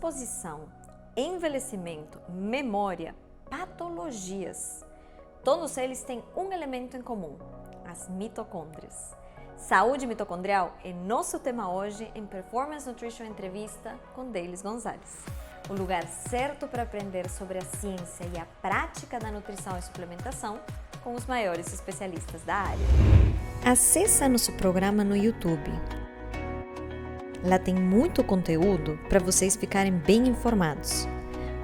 disposição, envelhecimento, memória, patologias. Todos eles têm um elemento em comum: as mitocôndrias. Saúde mitocondrial é nosso tema hoje em Performance Nutrition Entrevista com Deilis Gonzalez. O lugar certo para aprender sobre a ciência e a prática da nutrição e suplementação com os maiores especialistas da área. Acesse nosso programa no YouTube. Lá tem muito conteúdo para vocês ficarem bem informados.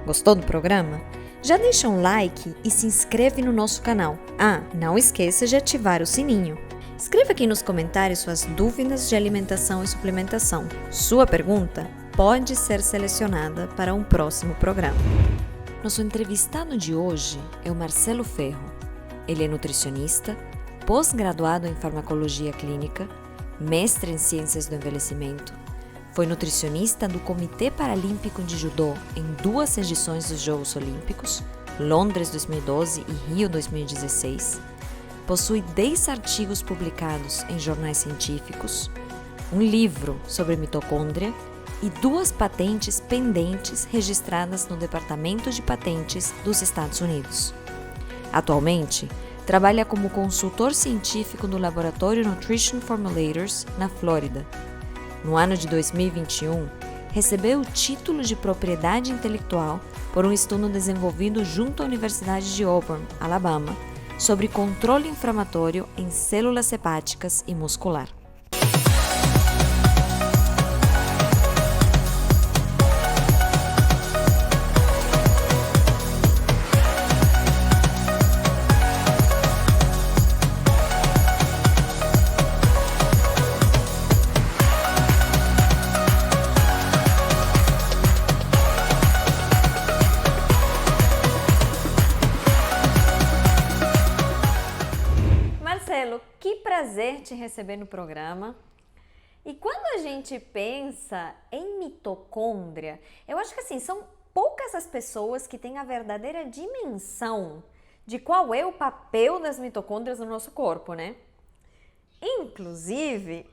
Gostou do programa? Já deixa um like e se inscreve no nosso canal. Não esqueça de ativar o sininho. Escreva aqui nos comentários suas dúvidas de alimentação e suplementação. Sua pergunta pode ser selecionada para um próximo programa. Nosso entrevistado de hoje é o Marcelo Ferro. Ele é nutricionista, pós-graduado em farmacologia clínica, mestre em ciências do envelhecimento, foi nutricionista do Comitê Paralímpico de Judô em 2 edições dos Jogos Olímpicos, Londres 2012 e Rio 2016, possui 10 artigos publicados em jornais científicos, um livro sobre mitocôndria e 2 patentes pendentes registradas no Departamento de Patentes dos Estados Unidos. Atualmente, trabalha como consultor científico no Laboratório Nutrition Formulators, na Flórida. No ano de 2021, recebeu o título de propriedade intelectual por um estudo desenvolvido junto à Universidade de Auburn, Alabama, sobre controle inflamatório em células hepáticas e muscular. Marcelo, que prazer te receber no programa. E quando a gente pensa em mitocôndria, eu acho que assim, são poucas as pessoas que têm a verdadeira dimensão de qual é o papel das mitocôndrias no nosso corpo, né? Inclusive,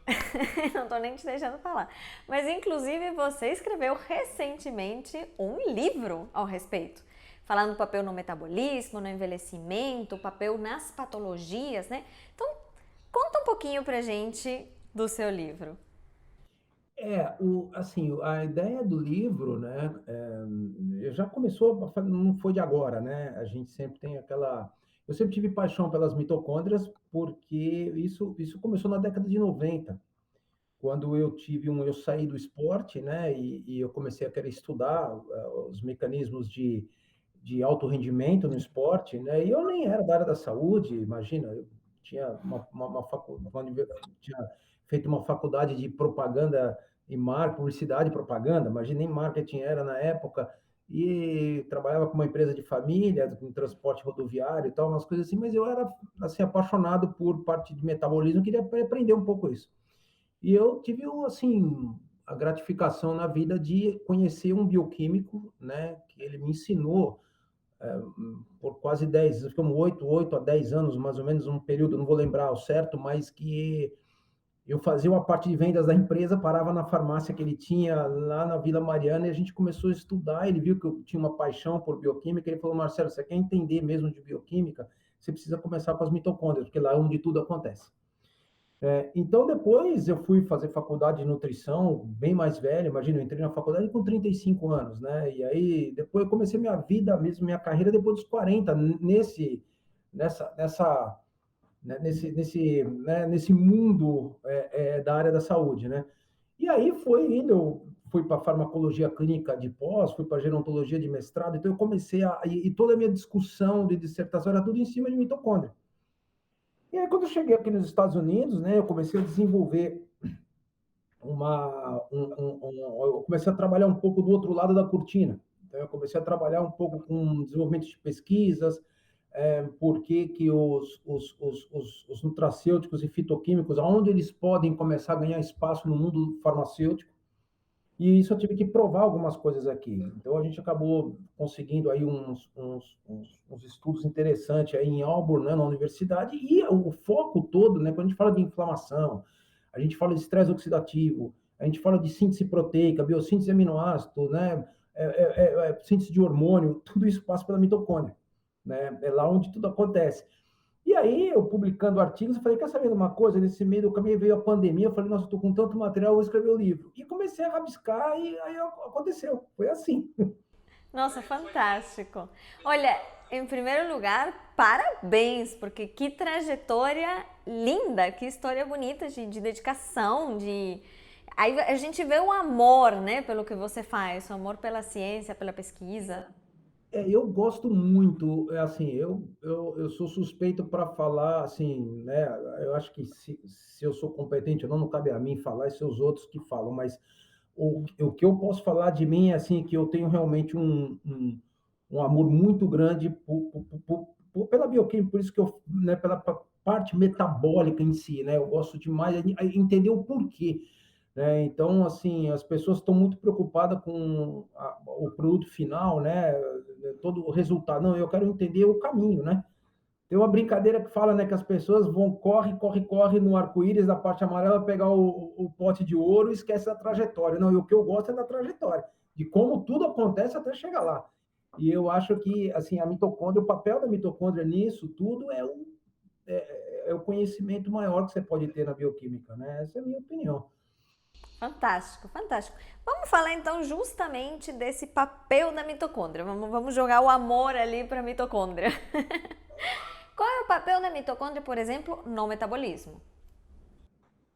não tô nem te deixando falar, mas inclusive você escreveu recentemente um livro ao respeito, falando do papel no metabolismo, no envelhecimento, o papel nas patologias, né? Então, conta um pouquinho pra gente do seu livro. A ideia do livro, né, já começou, não foi de agora, né? A gente sempre tem aquela... Eu sempre tive paixão pelas mitocôndrias, porque isso começou na década de 90, quando eu saí do esporte, né, e eu comecei a querer estudar os mecanismos de alto rendimento no esporte, né? E eu nem era da área da saúde, imagina, eu tinha tinha feito uma faculdade de propaganda e marketing, publicidade e propaganda, imagina, nem marketing era na época, e trabalhava com uma empresa de família, com transporte rodoviário e tal, umas coisas assim, mas eu era assim apaixonado por parte de metabolismo, queria aprender um pouco isso. E eu tive assim a gratificação na vida de conhecer um bioquímico, né, que ele me ensinou por quase 10, como 8 a 10 anos, mais ou menos, um período, não vou lembrar ao certo, mas que eu fazia uma parte de vendas da empresa, parava na farmácia que ele tinha lá na Vila Mariana e a gente começou a estudar. Ele viu que eu tinha uma paixão por bioquímica. Ele falou: Marcelo, você quer entender mesmo de bioquímica? Você precisa começar com as mitocôndrias, porque lá é onde tudo acontece. Então, depois eu fui fazer faculdade de nutrição, bem mais velho, imagina, eu entrei na faculdade com 35 anos, né? E aí, depois eu comecei minha vida mesmo, minha carreira depois dos 40, nessa né, nesse mundo da área da saúde, né? E aí foi indo, eu fui para farmacologia clínica de pós, fui para gerontologia de mestrado, então eu comecei e toda a minha discussão de dissertação era tudo em cima de mitocôndria. E aí quando eu cheguei aqui nos Estados Unidos, né, eu comecei a desenvolver eu comecei a trabalhar um pouco do outro lado da cortina. Então eu comecei a trabalhar um pouco com desenvolvimento de pesquisas, por que os nutracêuticos e fitoquímicos, aonde eles podem começar a ganhar espaço no mundo farmacêutico. E isso eu tive que provar algumas coisas aqui. Então a gente acabou conseguindo aí uns estudos interessantes aí em Auburn, né, na universidade, e o foco todo, né, quando a gente fala de inflamação, a gente fala de estresse oxidativo, a gente fala de síntese proteica, biossíntese de aminoácido, né, síntese de hormônio, tudo isso passa pela mitocôndria, né? É lá onde tudo acontece. E aí, eu publicando artigos, eu falei, quer saber de uma coisa? Nesse meio do caminho veio a pandemia, eu falei, nossa, eu tô com tanto material, eu vou escrever o livro. E comecei a rabiscar e aí aconteceu. Foi assim. Nossa, fantástico. Olha, em primeiro lugar, parabéns, porque que trajetória linda, que história bonita de dedicação, de... Aí a gente vê o amor, né, pelo que você faz, o amor pela ciência, pela pesquisa. Eu gosto muito, assim, eu sou suspeito para falar, assim, né? Eu acho que se eu sou competente ou não, não cabe a mim falar, e são os outros que falam, mas o que eu posso falar de mim é assim, que eu tenho realmente um amor muito grande pela bioquímica, por isso que eu, né, pela parte metabólica em si, né? Eu gosto demais de entender o porquê. Né? Então, assim, as pessoas estão muito preocupadas com o produto final, né? Todo o resultado. Não, eu quero entender o caminho, né? Tem uma brincadeira que fala, né, que as pessoas vão, corre no arco-íris da parte amarela, pegar o pote de ouro e esquece da trajetória. Não, e o que eu gosto é da trajetória, de como tudo acontece até chegar lá. E eu acho que, assim, a mitocôndria, o papel da mitocôndria nisso tudo é o conhecimento maior que você pode ter na bioquímica, né? Essa é a minha opinião. Fantástico, fantástico. Vamos falar então justamente desse papel da mitocôndria. Vamos jogar o amor ali para a mitocôndria. Qual é o papel da mitocôndria, por exemplo, no metabolismo?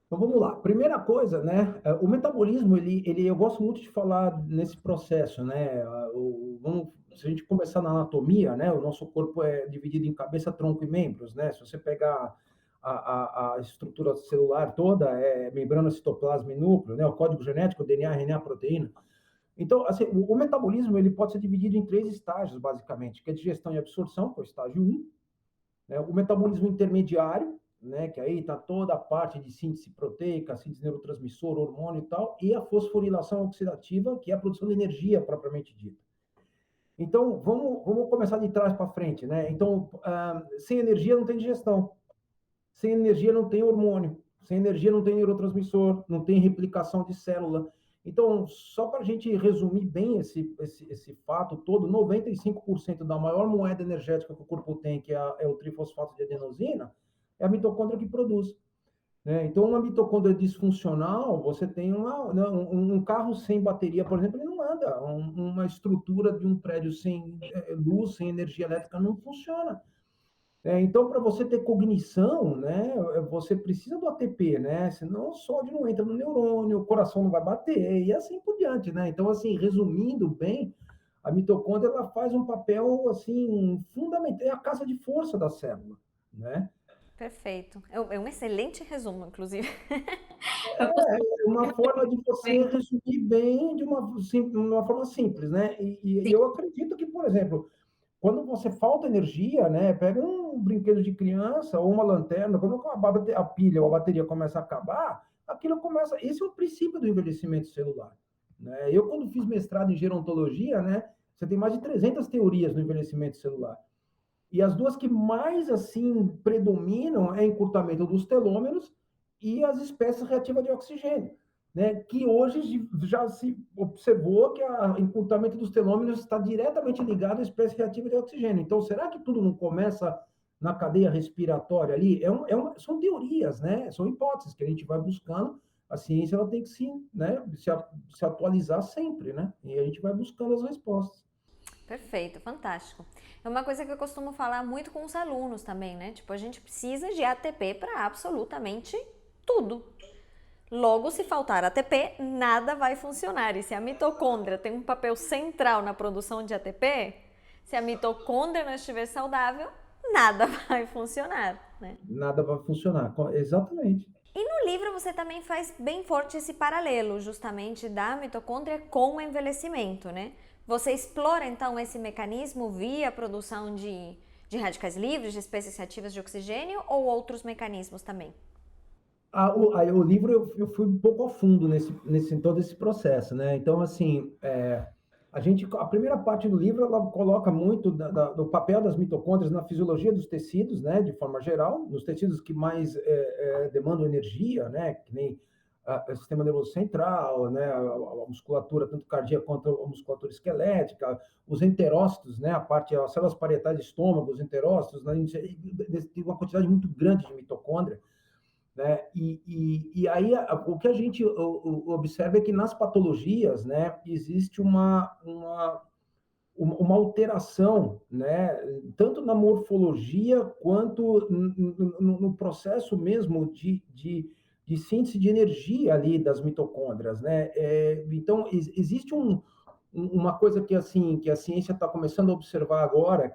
Então vamos lá. Primeira coisa, né? O metabolismo, eu gosto muito de falar nesse processo, né? Se a gente começar na anatomia, né? O nosso corpo é dividido em cabeça, tronco e membros, né? Se você pegar a estrutura celular toda, é membrana, citoplasma e núcleo, né? O código genético, DNA, RNA, proteína. Então, assim, o metabolismo ele pode ser dividido em 3 estágios, basicamente, que é digestão e absorção, que é o estágio 1, né? O metabolismo intermediário, né, que aí está toda a parte de síntese proteica, síntese neurotransmissor, hormônio e tal, e a fosforilação oxidativa, que é a produção de energia propriamente dita. Então, vamos começar de trás para frente, né? Então, sem energia não tem digestão, sem energia não tem hormônio, sem energia não tem neurotransmissor, não tem replicação de célula. Então, só para a gente resumir bem esse fato todo, 95% da maior moeda energética que o corpo tem, que é o trifosfato de adenosina, é a mitocôndria que produz. Né? Então, uma mitocôndria disfuncional, você tem um carro sem bateria, por exemplo, ele não anda. Uma estrutura de um prédio sem luz, sem energia elétrica, não funciona. Então, para você ter cognição, né, você precisa do ATP, né? Senão o sódio não entra no neurônio, o coração não vai bater, e assim por diante, né? Então, assim, resumindo bem, a mitocôndria ela faz um papel assim fundamental, é a casa de força da célula, né? Perfeito. É um excelente resumo, inclusive. É uma forma de você resumir bem de uma forma simples, né? E eu acredito que, por exemplo, quando você falta energia, né? Pega um brinquedo de criança ou uma lanterna, quando a pilha ou a bateria começa a acabar, aquilo começa. Esse é o princípio do envelhecimento celular. Né? Eu, quando fiz mestrado em gerontologia, né? Você tem mais de 300 teorias no envelhecimento celular. E as duas que mais assim predominam é encurtamento dos telômeros e as espécies reativas de oxigênio, né? Que hoje já se observou que o encurtamento dos telômeros está diretamente ligado à espécie reativa de oxigênio. Então, será que tudo não começa na cadeia respiratória ali? São teorias, né? São hipóteses que a gente vai buscando. A ciência ela tem que se atualizar sempre, né? E a gente vai buscando as respostas. Perfeito, fantástico. É uma coisa que eu costumo falar muito com os alunos também, né? Tipo, a gente precisa de ATP para absolutamente tudo. Logo, se faltar ATP, nada vai funcionar. E se a mitocôndria tem um papel central na produção de ATP, se a mitocôndria não estiver saudável, nada vai funcionar, né? Nada vai funcionar. Exatamente. E no livro você também faz bem forte esse paralelo, justamente, da mitocôndria com o envelhecimento, né? Você explora, então, esse mecanismo via a produção de radicais livres, de espécies reativas de oxigênio ou outros mecanismos também? O livro eu fui um pouco a fundo em todo esse processo, né? Então, assim, a primeira parte do livro ela coloca muito do papel das mitocôndrias na fisiologia dos tecidos, né? De forma geral, nos tecidos que mais demandam energia, né? Que nem o sistema nervoso central, né, a musculatura tanto cardíaca quanto a musculatura esquelética, os enterócitos, né, as células parietais do estômago, os enterócitos, né, tem uma quantidade muito grande de mitocôndria, né, e aí o que a gente observa é que nas patologias, né, existe uma alteração, né, tanto na morfologia quanto no processo mesmo de síntese de energia ali das mitocôndrias, né? Então, existe uma coisa que, assim, que a ciência está começando a observar agora,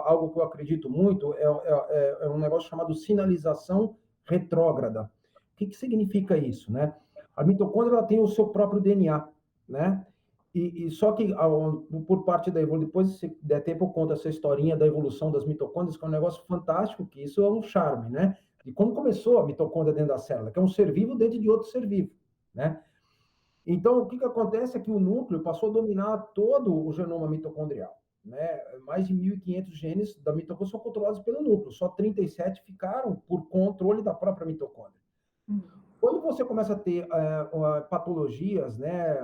algo que eu acredito muito, é um negócio chamado sinalização retrógrada. O que significa isso, né? A mitocôndria ela tem o seu próprio DNA, né? Só que, por parte da evolução, depois, se der tempo, eu conto essa historinha da evolução das mitocôndrias, que é um negócio fantástico, que isso é um charme, né? De como começou a mitocôndria dentro da célula, que é um ser vivo dentro de outro ser vivo, né? Então, o que acontece é que o núcleo passou a dominar todo o genoma mitocondrial, né? Mais de 1.500 genes da mitocôndria são controlados pelo núcleo, só 37 ficaram por controle da própria mitocôndria. Quando você começa a ter patologias, né,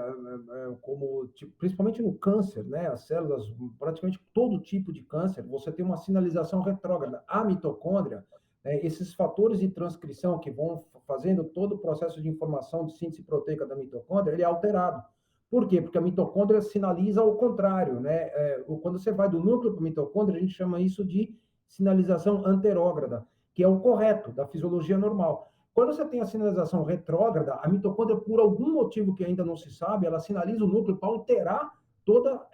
como principalmente no câncer, né, as células, praticamente todo tipo de câncer, você tem uma sinalização retrógrada. A mitocôndria, né, esses fatores de transcrição que vão fazendo todo o processo de informação de síntese proteica da mitocôndria, ele é alterado. Por quê? Porque a mitocôndria sinaliza ao contrário, né? Quando você vai do núcleo para a mitocôndria, a gente chama isso de sinalização anterógrada, que é o correto, da fisiologia normal. Quando você tem a sinalização retrógrada, a mitocôndria, por algum motivo que ainda não se sabe, ela sinaliza o núcleo para alterar toda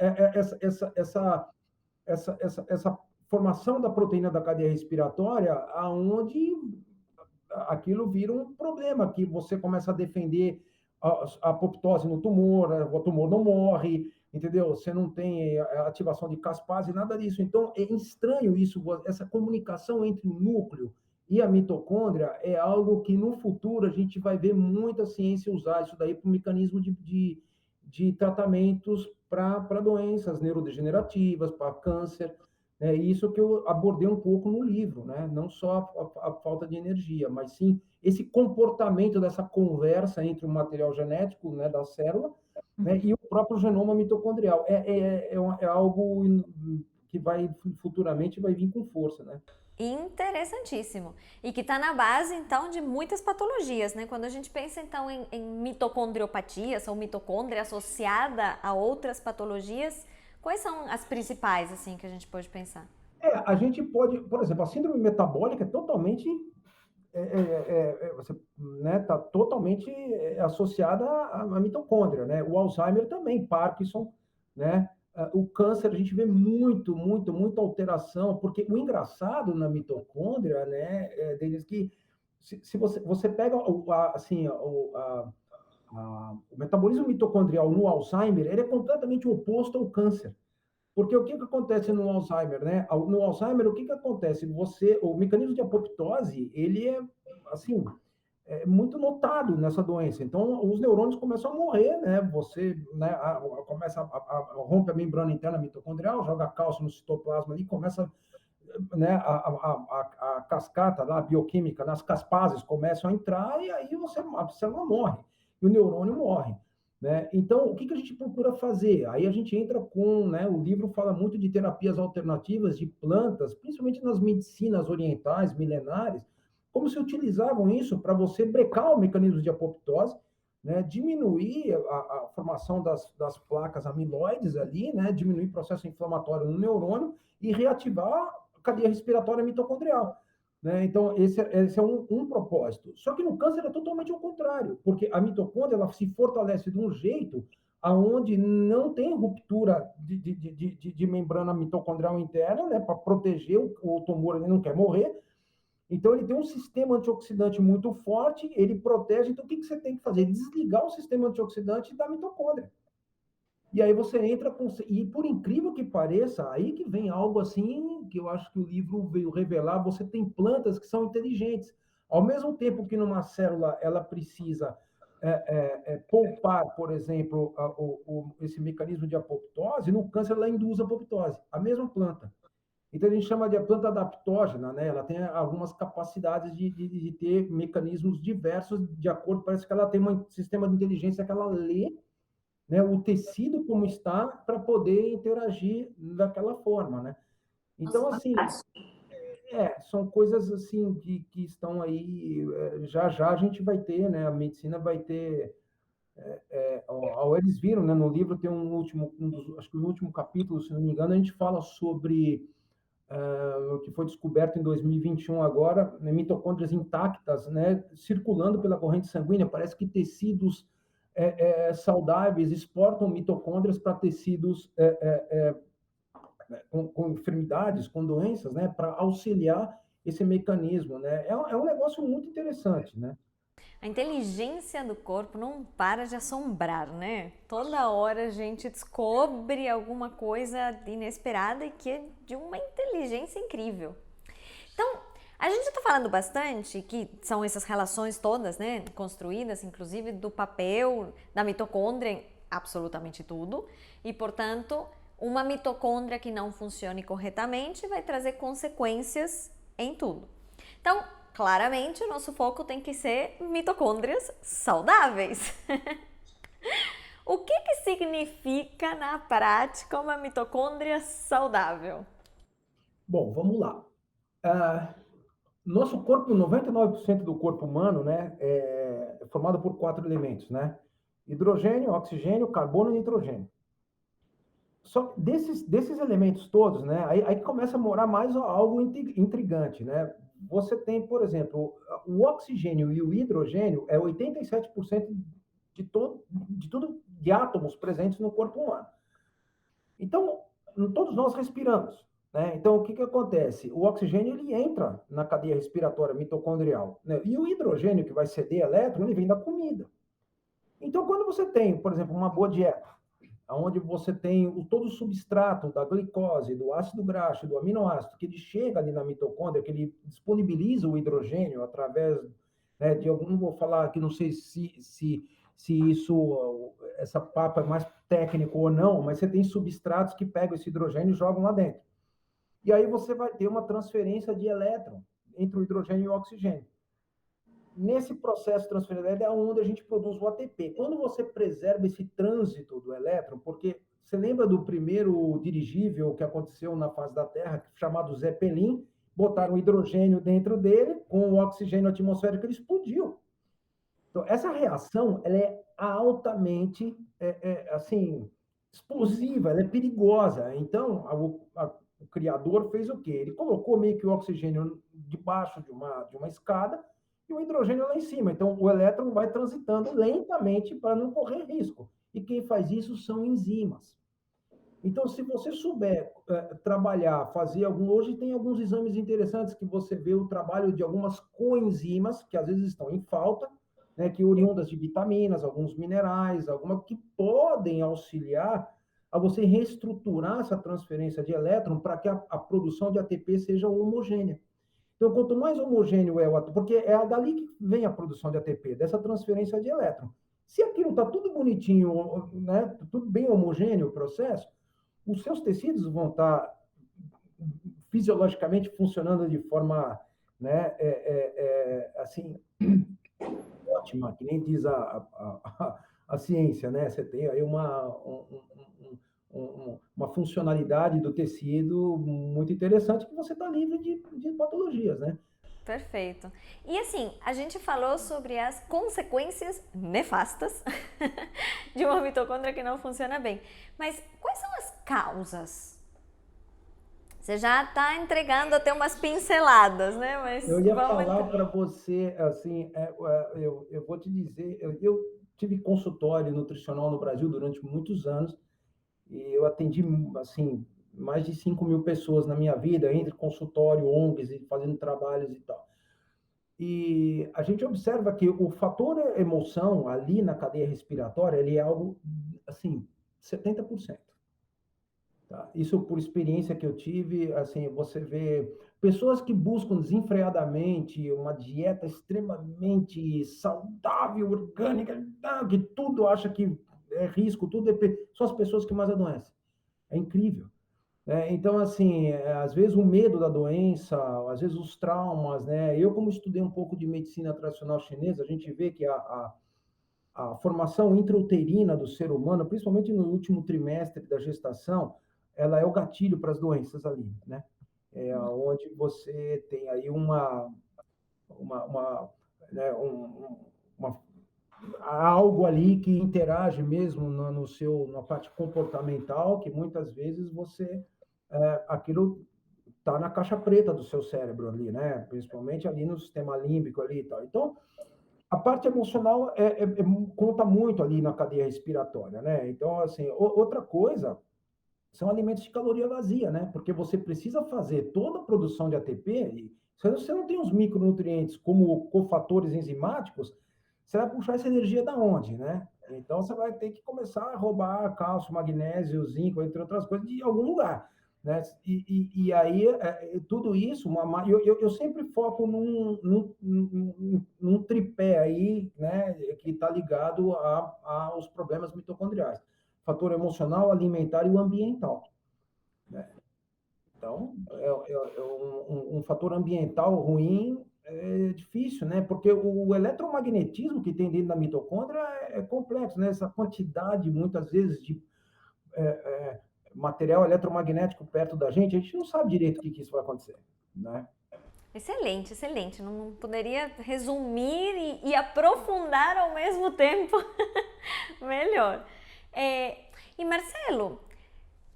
essa formação da proteína da cadeia respiratória, aonde aquilo vira um problema, que você começa a defender a apoptose no tumor, o tumor não morre, entendeu? Você não tem ativação de caspase, nada disso. Então, é estranho isso, essa comunicação entre o núcleo e a mitocôndria é algo que no futuro a gente vai ver muita ciência usar isso daí para um mecanismo de tratamentos para doenças neurodegenerativas, para câncer. É isso que eu abordei um pouco no livro, né? Não só a falta de energia, mas sim esse comportamento dessa conversa entre o material genético, né, da célula, né, e o próprio genoma mitocondrial. É algo que futuramente vai vir com força, né? Interessantíssimo. E que está na base, então, de muitas patologias, né? Quando a gente pensa, então, em mitocondriopatias ou mitocôndria associada a outras patologias, quais são as principais, assim, que a gente pode pensar? A gente pode, por exemplo, a síndrome metabólica é totalmente, você, né, tá totalmente associada à mitocôndria, né? O Alzheimer também, Parkinson, né? O câncer, a gente vê muita alteração, porque o engraçado na mitocôndria, né, deles que se você pega assim, o metabolismo mitocondrial no Alzheimer, ele é completamente oposto ao câncer. Porque o que acontece no Alzheimer, né? No Alzheimer, o que acontece? O mecanismo de apoptose, ele é, assim, muito notado nessa doença. Então, os neurônios começam a morrer, né? Você, né, começa rompe a membrana interna mitocondrial, joga cálcio no citoplasma ali, começa, né, a cascata lá, a bioquímica, nas caspases começam a entrar e aí a célula morre, e o neurônio morre. Né? Então, o que a gente procura fazer? Aí a gente entra com, né, o livro fala muito de terapias alternativas de plantas, principalmente nas medicinas orientais, milenares, como se utilizavam isso para você brecar o mecanismo de apoptose, né, diminuir a formação das placas amiloides ali, né, diminuir o processo inflamatório no neurônio e reativar a cadeia respiratória mitocondrial. Né? Então, esse é um propósito. Só que no câncer é totalmente ao contrário, porque a mitocôndria ela se fortalece de um jeito aonde não tem ruptura de membrana mitocondrial interna, né, para proteger o tumor, ele não quer morrer. Então, ele tem um sistema antioxidante muito forte, ele protege. Então, o que você tem que fazer? Desligar o sistema antioxidante da mitocôndria. E aí você entra com... E por incrível que pareça, aí que vem algo assim, que eu acho que o livro veio revelar, você tem plantas que são inteligentes. Ao mesmo tempo que numa célula ela precisa poupar, por exemplo, esse mecanismo de apoptose, no câncer ela induz a apoptose. A mesma planta. Então, a gente chama de planta adaptógena, né? Ela tem algumas capacidades de ter mecanismos diversos de acordo, parece que ela tem um sistema de inteligência que ela lê, né, o tecido como está para poder interagir daquela forma, né? Então, assim, são coisas assim que estão aí, já já a gente vai ter, né? A medicina vai ter, eles viram, né? No livro tem acho que o último capítulo, se não me engano, a gente fala sobre o que foi descoberto em 2021 agora, né, mitocôndrias intactas, né, circulando pela corrente sanguínea. Parece que tecidos saudáveis exportam mitocôndrias para tecidos com enfermidades, com doenças, né, para auxiliar esse mecanismo, né? É um negócio muito interessante, né? A inteligência do corpo não para de assombrar, né? Toda hora a gente descobre alguma coisa inesperada e que é de uma inteligência incrível. Então, a gente está falando bastante que são essas relações todas, né, construídas, inclusive do papel da mitocôndria em absolutamente tudo, e portanto, uma mitocôndria que não funcione corretamente vai trazer consequências em tudo. Então, claramente, o nosso foco tem que ser mitocôndrias saudáveis. O que significa na prática uma mitocôndria saudável? Bom, vamos lá. Nosso corpo, 99% do corpo humano, né, é formado por 4 elementos, né? Hidrogênio, oxigênio, carbono e nitrogênio. Só desses elementos todos, né, aí começa a morar mais algo intrigante, né? Você tem, por exemplo, o oxigênio e o hidrogênio é 87% de tudo de átomos presentes no corpo humano. Então, todos nós respiramos, né? Então, o que acontece? O oxigênio ele entra na cadeia respiratória mitocondrial, né? E o hidrogênio que vai ceder elétron, ele vem da comida. Então, quando você tem, por exemplo, uma boa dieta, onde você tem todo o substrato da glicose, do ácido graxo, do aminoácido, que ele chega ali na mitocôndria, que ele disponibiliza o hidrogênio através, né, de algum, não vou falar aqui, não sei se essa papa é mais técnico ou não, mas você tem substratos que pegam esse hidrogênio e jogam lá dentro. E aí você vai ter uma transferência de elétron entre o hidrogênio e o oxigênio. Nesse processo de transferência é onde a gente produz o ATP. Quando você preserva esse trânsito do elétron, porque você lembra do primeiro dirigível que aconteceu na face da Terra, chamado Zeppelin, botaram hidrogênio dentro dele, com o oxigênio atmosférico, ele explodiu. Então, essa reação ela é altamente assim, explosiva, ela é perigosa. Então, o criador fez o quê? Ele colocou meio que o oxigênio debaixo de uma escada e o hidrogênio lá em cima. Então, o elétron vai transitando lentamente para não correr risco. E quem faz isso são enzimas. Então, se você souber trabalhar, fazer hoje tem alguns exames interessantes que você vê o trabalho de algumas coenzimas, que às vezes estão em falta, né, que oriundas de vitaminas, alguns minerais, alguma que podem auxiliar a você reestruturar essa transferência de elétron para que a produção de ATP seja homogênea. Então, quanto mais homogêneo é o ATP, porque é dali que vem a produção de ATP, dessa transferência de elétron. Se aquilo está tudo bonitinho, né, tudo bem homogêneo o processo, os seus tecidos vão estar fisiologicamente funcionando de forma, né, assim, ótima, que nem diz a ciência, né? Você tem aí uma funcionalidade do tecido muito interessante que você está livre de patologias, né? Perfeito. E assim, a gente falou sobre as consequências nefastas de uma mitocôndria que não funciona bem. Mas quais são as causas? Você já está entregando até umas pinceladas, né? Mas Eu ia vamos falar entrar. para você, assim, eu vou te dizer, eu tive consultório nutricional no Brasil durante muitos anos e eu atendi, assim, mais de 5.000 pessoas na minha vida, entre consultório, ONGs e fazendo trabalhos e tal. E a gente observa que o fator emoção ali na cadeia respiratória, ele é algo, assim, 70%. Tá? Isso por experiência que eu tive, assim, você vê pessoas que buscam desenfreadamente uma dieta extremamente saudável, orgânica, que tudo acha que é risco, tudo são as pessoas que mais adoecem. É incrível. né? Então, assim, às vezes o medo da doença, às vezes os traumas, né? Eu, como estudei um pouco de medicina tradicional chinesa, a gente vê que a formação intrauterina do ser humano, principalmente no último trimestre da gestação, ela é o gatilho para as doenças ali, né? É onde você tem aí uma, né, uma há algo ali que interage mesmo no seu, na parte comportamental, que muitas vezes aquilo está na caixa preta do seu cérebro ali, né? Principalmente ali no sistema límbico ali e tal. Então, a parte emocional conta muito ali na cadeia respiratória, né? Então, assim, outra coisa são alimentos de caloria vazia, né? Porque você precisa fazer toda a produção de ATP, e se você não tem os micronutrientes como cofatores enzimáticos, você vai puxar essa energia da onde, né? Então você vai ter que começar a roubar cálcio, magnésio, zinco, entre outras coisas, de algum lugar, né? E aí tudo isso, eu sempre foco num tripé aí, né? Que está ligado aos problemas mitocondriais: fator emocional, alimentar e o ambiental, né? Então, um fator ambiental ruim é difícil, né? Porque o eletromagnetismo que tem dentro da mitocôndria é complexo, né? Essa quantidade, muitas vezes, de é, é, material eletromagnético perto da gente, a gente não sabe direito o que isso vai acontecer, né? Excelente, excelente. Não poderia resumir e aprofundar ao mesmo tempo melhor. E Marcelo,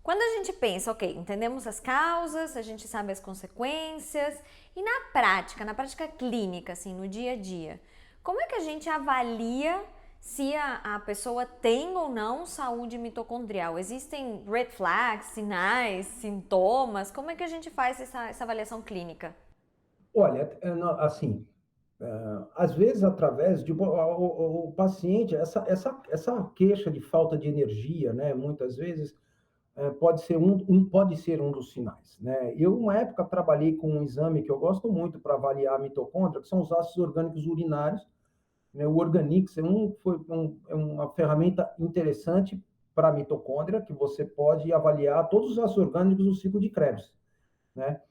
quando a gente pensa, ok, entendemos as causas, a gente sabe as consequências, e na prática clínica, assim, no dia a dia, como é que a gente avalia se a pessoa tem ou não saúde mitocondrial? Existem red flags, sinais, sintomas? Como é que a gente faz essa avaliação clínica? Olha, assim, às vezes através de o paciente, essa queixa de falta de energia, né? Muitas vezes pode ser um dos sinais, né? Eu, uma época, trabalhei com um exame que eu gosto muito para avaliar a mitocôndria, que são os ácidos orgânicos urinários, né? O Organix é uma ferramenta interessante para a mitocôndria, que você pode avaliar todos os ácidos orgânicos do ciclo de Krebs, né?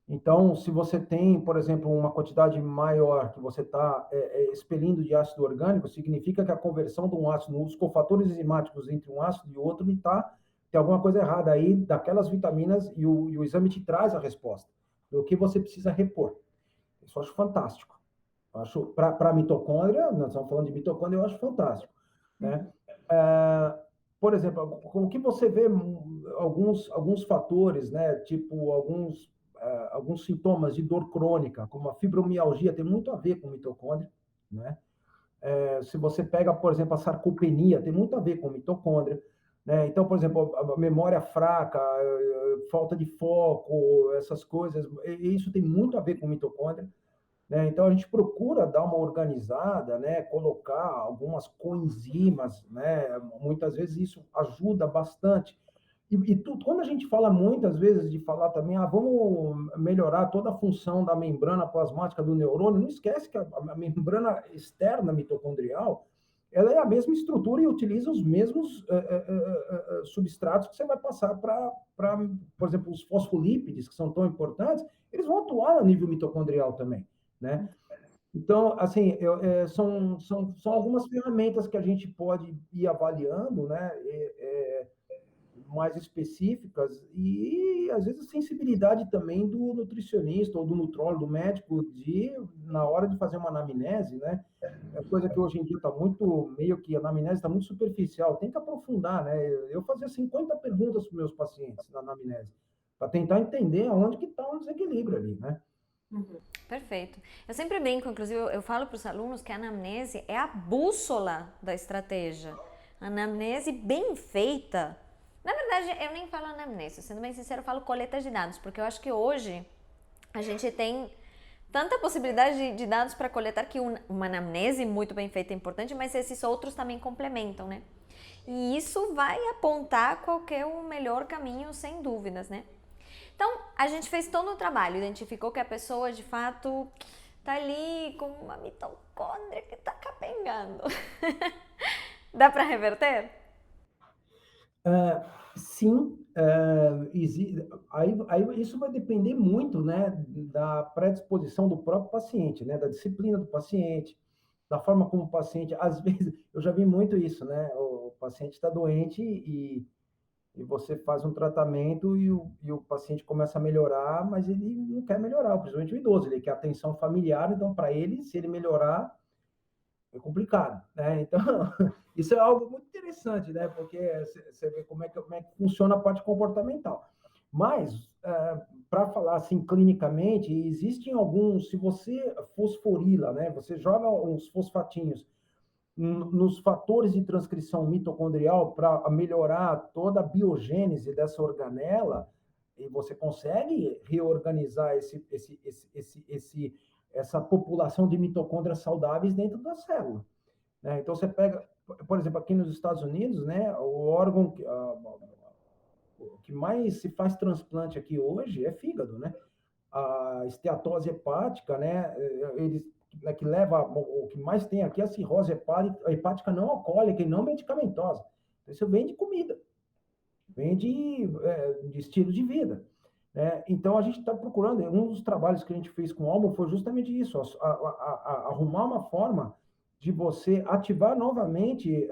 Então, se você tem, por exemplo, uma quantidade maior que você está expelindo de ácido orgânico, significa que a conversão de um ácido, os cofatores enzimáticos entre um ácido e outro, tem alguma coisa errada aí daquelas vitaminas e o exame te traz a resposta do que você precisa repor. Isso eu acho fantástico. Acho para a mitocôndria, nós estamos falando de mitocôndria, eu acho fantástico, né? Por exemplo, o que você vê alguns fatores, né? Tipo alguns sintomas de dor crônica, como a fibromialgia, tem muito a ver com mitocôndria, né? Se você pega, por exemplo, a sarcopenia, tem muito a ver com mitocôndria, né? Então, por exemplo, a memória fraca, falta de foco, essas coisas, isso tem muito a ver com mitocôndria, né? Então, a gente procura dar uma organizada, né? Colocar algumas coenzimas, né? Muitas vezes isso ajuda bastante. Quando a gente fala muitas vezes de falar também, vamos melhorar toda a função da membrana plasmática do neurônio, não esquece que a membrana externa mitocondrial, ela é a mesma estrutura e utiliza os mesmos substratos que você vai passar por exemplo, os fosfolípides, que são tão importantes, eles vão atuar no nível mitocondrial também, né? Então, assim, são algumas ferramentas que a gente pode ir avaliando, né? Mais específicas e, às vezes, a sensibilidade também do nutricionista ou do nutrólogo, do médico, na hora de fazer uma anamnese, né? É coisa que hoje em dia está muito, meio que a anamnese está muito superficial, tem que aprofundar, né? Eu fazia 50 perguntas para meus pacientes na anamnese, para tentar entender aonde que está o desequilíbrio ali, né? Perfeito. Eu sempre brinco, inclusive eu falo para os alunos que a anamnese é a bússola da estratégia. A anamnese bem feita. Na verdade, eu nem falo anamnese, sendo bem sincero, eu falo coleta de dados, porque eu acho que hoje a gente tem tanta possibilidade de dados para coletar que uma anamnese muito bem feita é importante, mas esses outros também complementam, né? E isso vai apontar qual que é o melhor caminho, sem dúvidas, né? Então, a gente fez todo o trabalho, identificou que a pessoa de fato tá ali com uma mitocôndria que tá capengando. Dá para reverter? Sim, Aí isso vai depender muito, né, da predisposição do próprio paciente, né, da disciplina do paciente, da forma como o paciente, às vezes, eu já vi muito isso, né, o paciente está doente e você faz um tratamento e o paciente começa a melhorar, mas ele não quer melhorar, principalmente o idoso, ele quer atenção familiar, então para ele, se ele melhorar, é complicado, né? Então, isso é algo muito interessante, né? Porque você vê como é que funciona a parte comportamental. Mas, para falar assim clinicamente, existem alguns, se você fosforila, né? Você joga uns fosfatinhos nos fatores de transcrição mitocondrial para melhorar toda a biogênese dessa organela, e você consegue reorganizar essa população de mitocôndrias saudáveis dentro da célula, né? Então, você pega, por exemplo, aqui nos Estados Unidos, né, o órgão que mais se faz transplante aqui hoje é fígado, né? A esteatose hepática, né? Eles, né, que leva, o que mais tem aqui é a cirrose hepática não alcoólica e não medicamentosa. Então, isso vem de comida, vem de estilo de vida, né? Então, a gente está procurando, um dos trabalhos que a gente fez com o Almo foi justamente isso, arrumar uma forma de você ativar novamente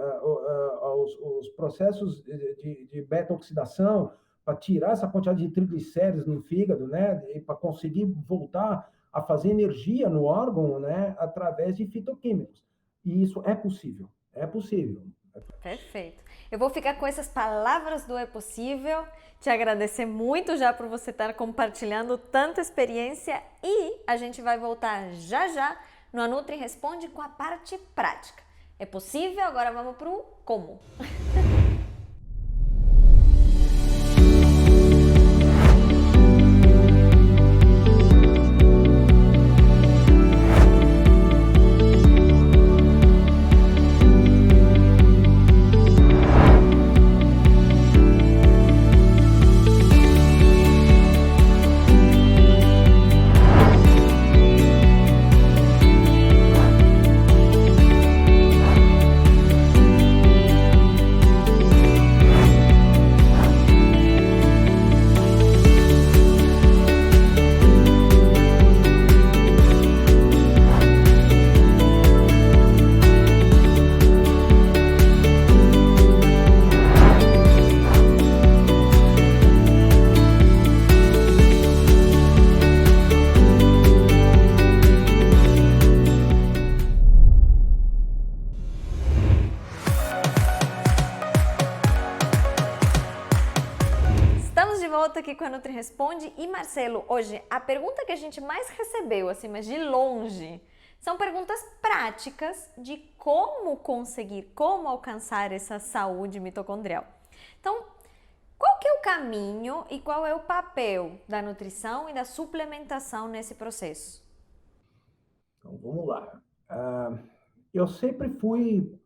os processos de beta-oxidação, para tirar essa quantidade de triglicéridos no fígado, né? E para conseguir voltar a fazer energia no órgão, né? Através de fitoquímicos. E isso é possível, é possível. Perfeito. Eu vou ficar com essas palavras do É Possível, te agradecer muito já por você estar compartilhando tanta experiência e a gente vai voltar já já no A Nutri Responde com a parte prática. É possível? Agora vamos pro como. Volta aqui com a Nutri Responde e Marcelo, hoje a pergunta que a gente mais recebeu, assim, mas de longe, são perguntas práticas de como conseguir, como alcançar essa saúde mitocondrial. Então, qual que é o caminho e qual é o papel da nutrição e da suplementação nesse processo? Então, vamos lá. Eu sempre fui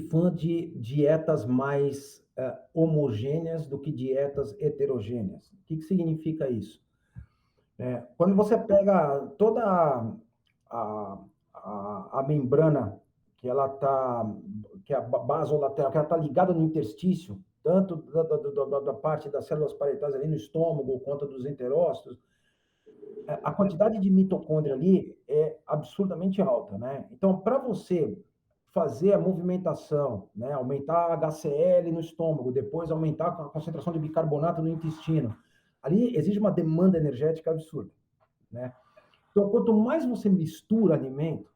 fã de dietas mais homogêneas do que dietas heterogêneas. O que significa isso? Quando você pega toda a membrana que é a basolateral, que ela está ligada no interstício, tanto da parte das células parietais ali no estômago, quanto dos enterócitos, a quantidade de mitocôndria ali é absurdamente alta, né? Então, para você fazer a movimentação, né, aumentar a HCl no estômago, depois aumentar a concentração de bicarbonato no intestino, ali exige uma demanda energética absurda, né? Então, quanto mais você mistura alimento,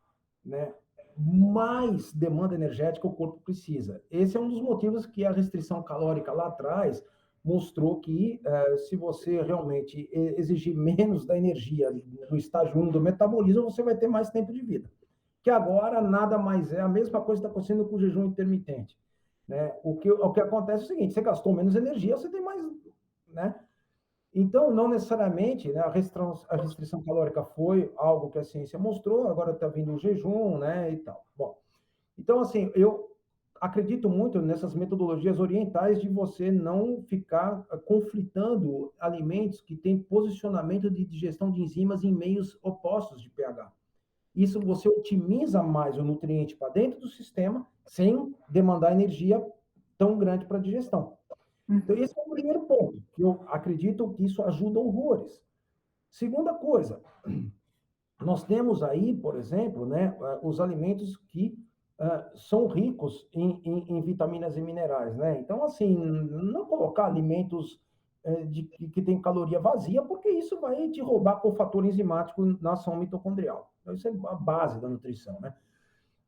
né, mais demanda energética o corpo precisa. Esse é um dos motivos que a restrição calórica lá atrás mostrou que se você realmente exigir menos da energia no estágio 1 do metabolismo, você vai ter mais tempo de vida. Que agora nada mais é a mesma coisa que está acontecendo com o jejum intermitente, né? O que acontece é o seguinte, você gastou menos energia, você tem mais, né? Então, não necessariamente, né, a restrição calórica foi algo que a ciência mostrou, agora está vindo o jejum, né, e tal. Bom, então, assim, eu acredito muito nessas metodologias orientais de você não ficar conflitando alimentos que têm posicionamento de digestão de enzimas em meios opostos de pH. Isso você otimiza mais o nutriente para dentro do sistema, sem demandar energia tão grande para a digestão. Então, esse é o primeiro ponto, que eu acredito que isso ajuda horrores. Segunda coisa, nós temos aí, por exemplo, né, os alimentos que são ricos em vitaminas e minerais, né? Então, assim, não colocar alimentos que tem caloria vazia, porque isso vai te roubar com o fator enzimático na ação mitocondrial. Então, isso é a base da nutrição, né?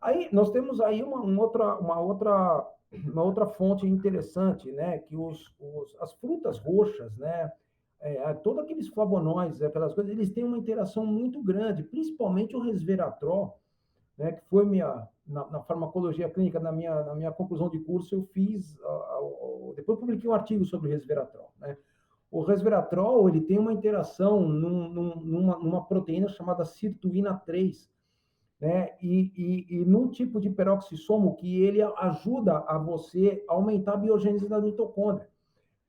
Aí, nós temos aí uma outra fonte interessante, né? Que as frutas roxas, né? Todos aqueles flavonoides, aquelas coisas, eles têm uma interação muito grande, principalmente o resveratrol, né, que foi na farmacologia clínica, na minha conclusão de curso, eu fiz, depois eu publiquei um artigo sobre o resveratrol, né? O resveratrol, ele tem uma interação numa proteína chamada sirtuína 3, né? E num tipo de peroxissomo que ele ajuda a você aumentar a biogênese da mitocôndria,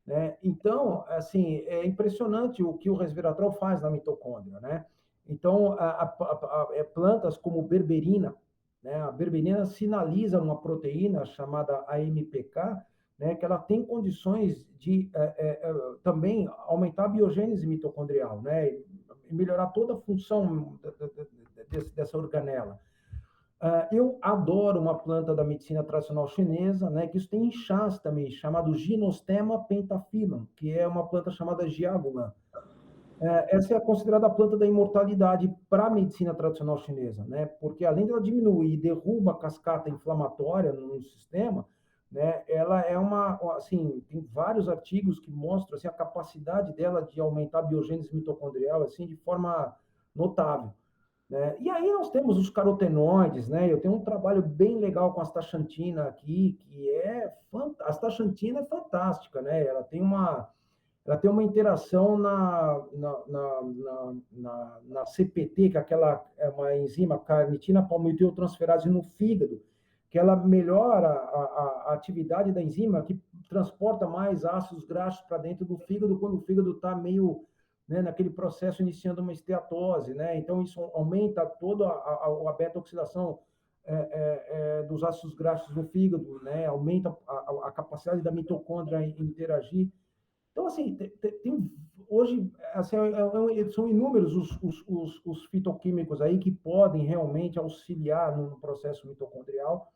né? Então, assim, é impressionante o que o resveratrol faz na mitocôndria, né? Então, plantas como berberina, né? A berberina sinaliza uma proteína chamada AMPK, né? Que ela tem condições de também aumentar a biogênese mitocondrial, né? E melhorar toda a função dessa organela. Eu adoro uma planta da medicina tradicional chinesa, né, que isso tem em chás também, chamado Gynostema pentaphyllum, que é uma planta chamada Jiagulan. Essa é considerada a planta da imortalidade para a medicina tradicional chinesa, né, porque além dela diminuir e derruba a cascata inflamatória no sistema, né, ela é assim, tem vários artigos que mostram assim, a capacidade dela de aumentar a biogênese mitocondrial assim, de forma notável, né? E aí nós temos os carotenoides, né? Eu tenho um trabalho bem legal com a astaxantina aqui, que a astaxantina é fantástica, né? Ela tem uma interação na CPT, que é uma enzima carnitina palmitoiltransferase no fígado, que ela melhora a atividade da enzima, que transporta mais ácidos graxos para dentro do fígado, quando o fígado está meio, né, naquele processo iniciando uma esteatose, né? Então, isso aumenta toda a beta-oxidação dos ácidos graxos no fígado, né? Aumenta a capacidade da mitocôndria em interagir. Então, assim, hoje, assim, são inúmeros os fitoquímicos aí que podem realmente auxiliar no processo mitocondrial,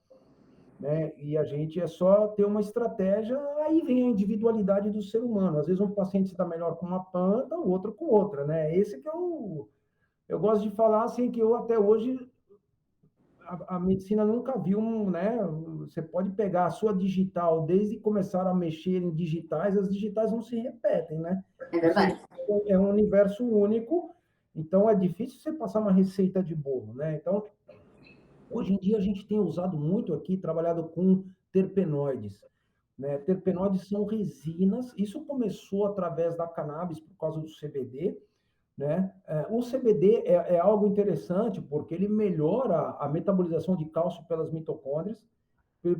né? E a gente é só ter uma estratégia, aí vem a individualidade do ser humano. Às vezes um paciente está melhor com uma planta, o outro com outra, né? Esse que é o... Eu gosto de falar, assim, que eu até hoje a medicina nunca viu né? Você pode pegar a sua digital, desde que começaram a mexer em digitais, as digitais não se repetem, né? É O ser verdade. humano é um universo único, então é difícil você passar uma receita de bolo, né? Então, hoje em dia a gente tem usado muito aqui, trabalhado com terpenoides, né? Terpenoides são resinas, isso começou através da cannabis por causa do CBD, né? O CBD é algo interessante porque ele melhora a metabolização de cálcio pelas mitocôndrias,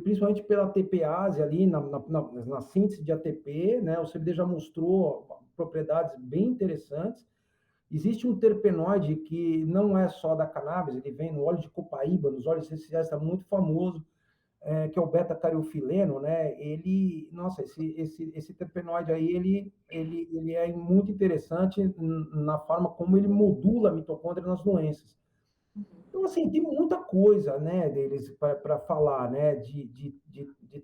principalmente pela ATPase ali na síntese de ATP, né? O CBD já mostrou propriedades bem interessantes. Existe um terpenoide que não é só da cannabis, ele vem no óleo de copaíba, nos óleos essenciais, está muito famoso, que é o beta-cariofileno, né? Nossa, esse terpenoide aí, ele é muito interessante na forma como ele modula a mitocôndria nas doenças. Então, assim, tem muita coisa, né, deles para falar, né, de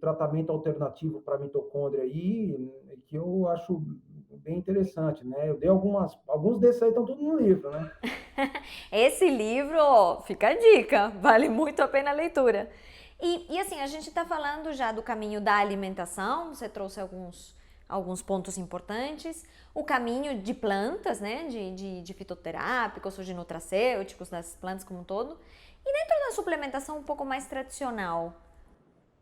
tratamento alternativo para mitocôndria aí, que eu acho bem interessante, né? Eu dei alguns desses aí estão tudo no livro, né? Esse livro, ó, fica a dica, vale muito a pena a leitura. E assim, a gente está falando já do caminho da alimentação, você trouxe alguns pontos importantes, o caminho de plantas, né, de fitoterápicos ou de nutracêuticos, das plantas como um todo, e dentro da suplementação um pouco mais tradicional.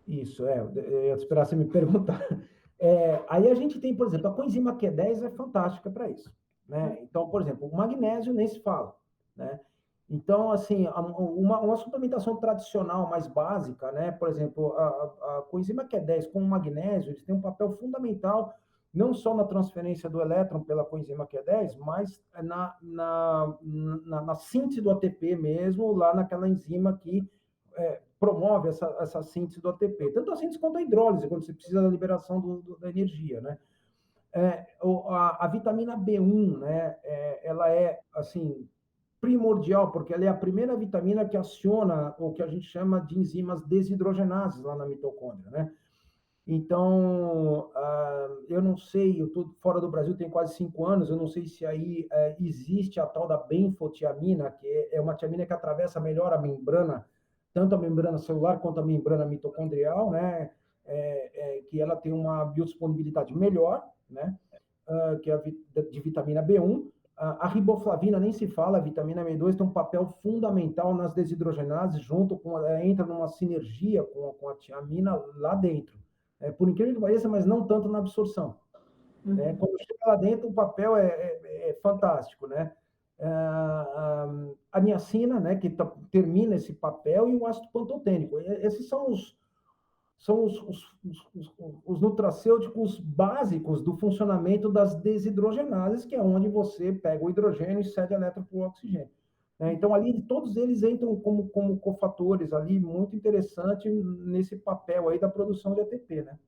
Isso, eu ia esperar você me perguntar. Aí a gente tem, por exemplo, a coenzima Q10 é fantástica para isso, né? Então, por exemplo, o magnésio nem se fala, né? Então, assim, uma suplementação tradicional mais básica, né? Por exemplo, a coenzima Q10 com o magnésio, eles têm um papel fundamental não só na transferência do elétron pela coenzima Q10, mas na síntese do ATP mesmo, lá naquela enzima que promove essa síntese do ATP, tanto a síntese quanto a hidrólise, quando você precisa da liberação da energia, né? A vitamina B1, né, ela é, assim, primordial, porque ela é a primeira vitamina que aciona o que a gente chama de enzimas desidrogenases lá na mitocôndria, né? Então, eu não sei, eu estou fora do Brasil tem quase 5 anos, eu não sei se aí existe a tal da benfotiamina, que é uma tiamina que atravessa melhor a membrana, tanto a membrana celular quanto a membrana mitocondrial, né? Que ela tem uma biodisponibilidade melhor, né? Que é de vitamina B1. A riboflavina nem se fala, a vitamina B2 tem um papel fundamental nas desidrogenases, entra numa sinergia com a tiamina lá dentro. Por incrível que pareça, mas não tanto na absorção. Quando chega lá dentro, o papel é fantástico, né? A niacina, né, que termina esse papel, e o ácido pantotênico. Esses são os nutracêuticos básicos do funcionamento das desidrogenases, que é onde você pega o hidrogênio e cede elétron para o oxigênio. Então, ali, todos eles entram como cofatores ali, muito interessante nesse papel aí da produção de ATP, né?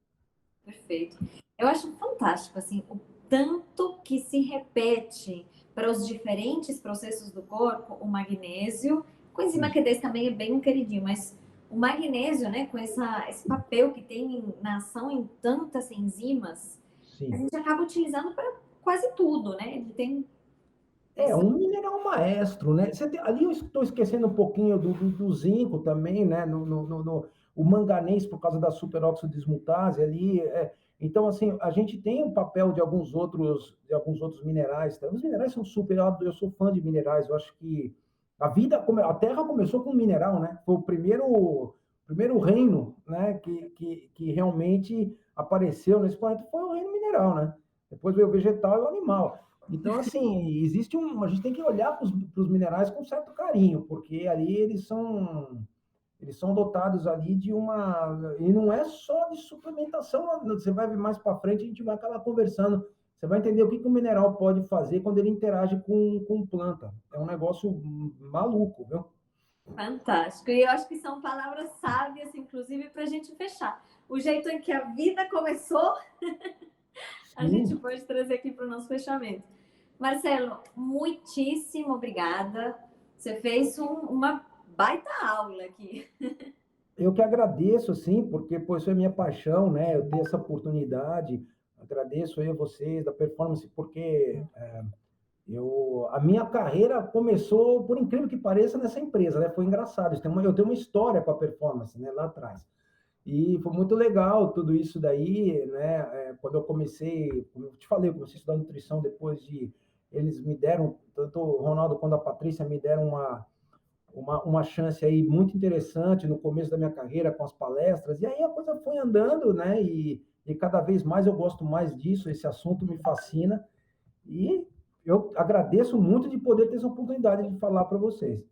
Perfeito. Eu acho fantástico, assim, o tanto que se repete para os diferentes processos do corpo o magnésio. O coenzima Q10 também é bem um queridinho, mas o magnésio, né, com esse papel que tem na ação em tantas enzimas, Sim. A gente acaba utilizando para quase tudo, né? Ele tem... Um mineral maestro, né? Ali eu estou esquecendo um pouquinho do zinco também, né? O manganês, por causa da superóxido dismutase ali. Então, assim, a gente tem o papel de alguns outros minerais. Tá? Os minerais são super... Eu sou fã de minerais. Eu acho que a Terra começou com mineral, né? Foi o primeiro reino, né? Que realmente apareceu nesse planeta, foi o reino mineral, né? Depois veio o vegetal e o animal. Então, assim, a gente tem que olhar para os minerais com certo carinho, porque ali eles são dotados ali de uma... E não é só de suplementação, você vai ver mais para frente, a gente vai acabar conversando, você vai entender o que o mineral pode fazer quando ele interage com planta. É um negócio maluco, viu? Fantástico. E eu acho que são palavras sábias, inclusive, para a gente fechar. O jeito em que a vida começou, a gente pode trazer aqui para o nosso fechamento. Marcelo, muitíssimo obrigada. Você fez uma baita aula aqui. Eu que agradeço, sim, porque pô, isso é minha paixão, né? Eu ter essa oportunidade. Agradeço aí a vocês da performance, porque a minha carreira começou, por incrível que pareça, nessa empresa, né? Foi engraçado. Eu tenho uma história com a performance, né? Lá atrás. E foi muito legal tudo isso daí, né? Quando eu comecei, como eu te falei, eu comecei a estudar nutrição depois de... Eles me deram, tanto o Ronaldo quanto a Patrícia me deram uma chance aí muito interessante no começo da minha carreira com as palestras, e aí a coisa foi andando, né? E cada vez mais eu gosto mais disso, esse assunto me fascina, e eu agradeço muito de poder ter essa oportunidade de falar para vocês.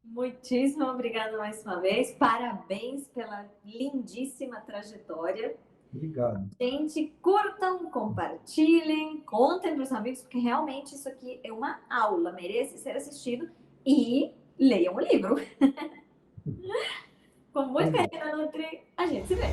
Muitíssimo obrigada mais uma vez. Parabéns pela lindíssima trajetória. Obrigado. Gente, curtam, compartilhem, contem para os amigos, porque realmente isso aqui é uma aula, merece ser assistido, e leiam o livro. Com muito carinho da Nutri, a gente se vê.